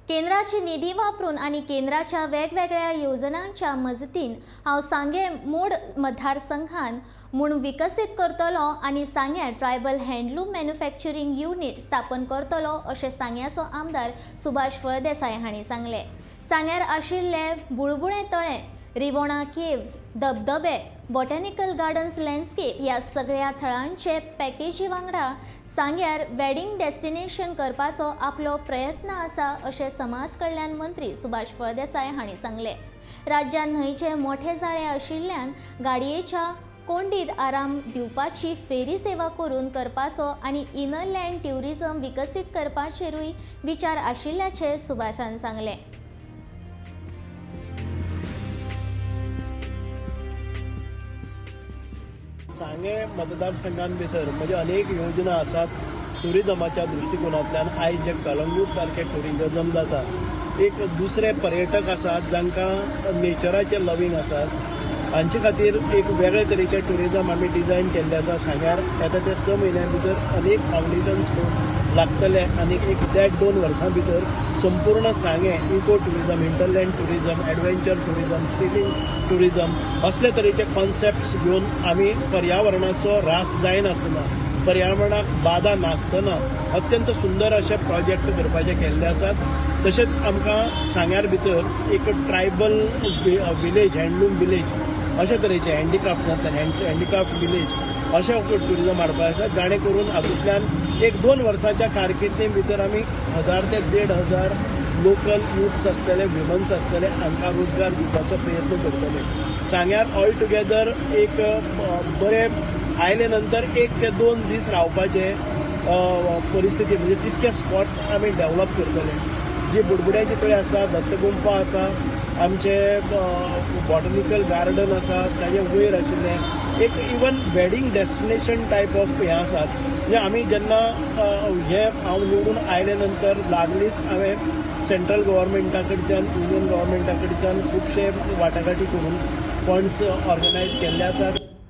केंद्राची निधी वापरून आणि केंद्राच्या वेगवेगळ्या योजनांच्या मजतीन हांव सांगे मूळ मतदारसंघान म्हूण विकसीत करतलो आणि सांगे ट्रायबल हँडलूम मॅन्युफॅक्चरिंग युनिट स्थापन करतलो अशें सांग्याचो आमदार सुभाष फळदेसाय हांणी सांगले। सांग्यार आशिल्ले बुळबुळे तळे, रिवोणा केव्स, धबधबे, बॉटॅनिकल गार्डन्स लँडस्केप ह्या सगळ्या थळांचे पॅकेजी वांगडा सांग्यार वेडिंग डेस्टिनेशन करपाचो आपलो प्रयत्न आसा अशें समाज कल्याण मंत्री सुभाष फळदेसाय हांणी सांगले। राज्यात न्हंयचे मोठे जाळे आशिल्ल्यान गाडयेच्या कोंडीत आराम दिवपाची फेरी सेवा करून करपाचो आनी इनरलँड ट्युरिझम विकसीत करपाचेरूय विचार आशिल्ल्याचे सुभाषान सांगले। सांगे मतदारसंघां भितर म्हणजे अनेक योजना आसात टुरिझमाच्या दृष्टिकोनांतल्यान। आयज जे कलंगूट सारखे टुरिझम जाता, एक दुसरे पर्यटक आसात जांकां नेचराचे लविंग आसात, हांचे खातीर एक वेगळे तरेचे टुरिझम आमी डिझायन केल्ले आसा। सांग्यार येता ते 6 म्हयन्यां भितर अनेक फावंडेशन स्टोन लागतले आनी एक 1.5-2 वर्सां भितर संपूर्ण सांगे eco tourism, hinterland tourism, adventure tourism, thrilling tourism असले तरेचे कॉन्सेप्ट्स घेवन आमी पर्यावरणाचो ऱ्हास जायनासतना, पर्यावरणाक बाधा नासतना अत्यंत सुंदर अशे प्रोजेक्ट करपाचे केल्ले आसात। तशेंच आमकां सांग्यार भितर एक ट्रायबल विलेज, हँडलूम विलेज अशे तरेचे हँडीक्राफ्ट्सांतल्यान हँडीक्राफ्ट विलेज अशें टुरिझम हाडपाचें आसा, जाणे करून हातूंतल्यान 1-2 वर्सांच्या कारकिर्दी भितर आमी 1000 ते 1,500 लोकल यूथ्स आसतले, विमन्स आसतले, हांकां रोजगार दिवपाचो प्रयत्न करतले। सांग्यार ऑल टुगेदर एक बरे आयले नंतर 1 ते 2 दीस रावपाचे परिस्थिती म्हणजे तितके स्पॉट्स आमी डेव्हलप करतले। जी बुडबुड्याची तळी आसा, दत्तगुंफा आसा, आमचे बॉटनिकल गार्डन आसा, ताजे वयर आशिल्ले एक even wedding destination type of हें आसात। म्हणजे आमी जेन्ना हे हांव निवडून आयले नंतर लागलींच हांवें सेंट्रल गव्हर्मेंटा कडच्यान, युनियन गव्हर्मेंटा कडच्यान खुबशे वाटाघाटी करून फंड्स ऑर्गनायज केल्ले आसात।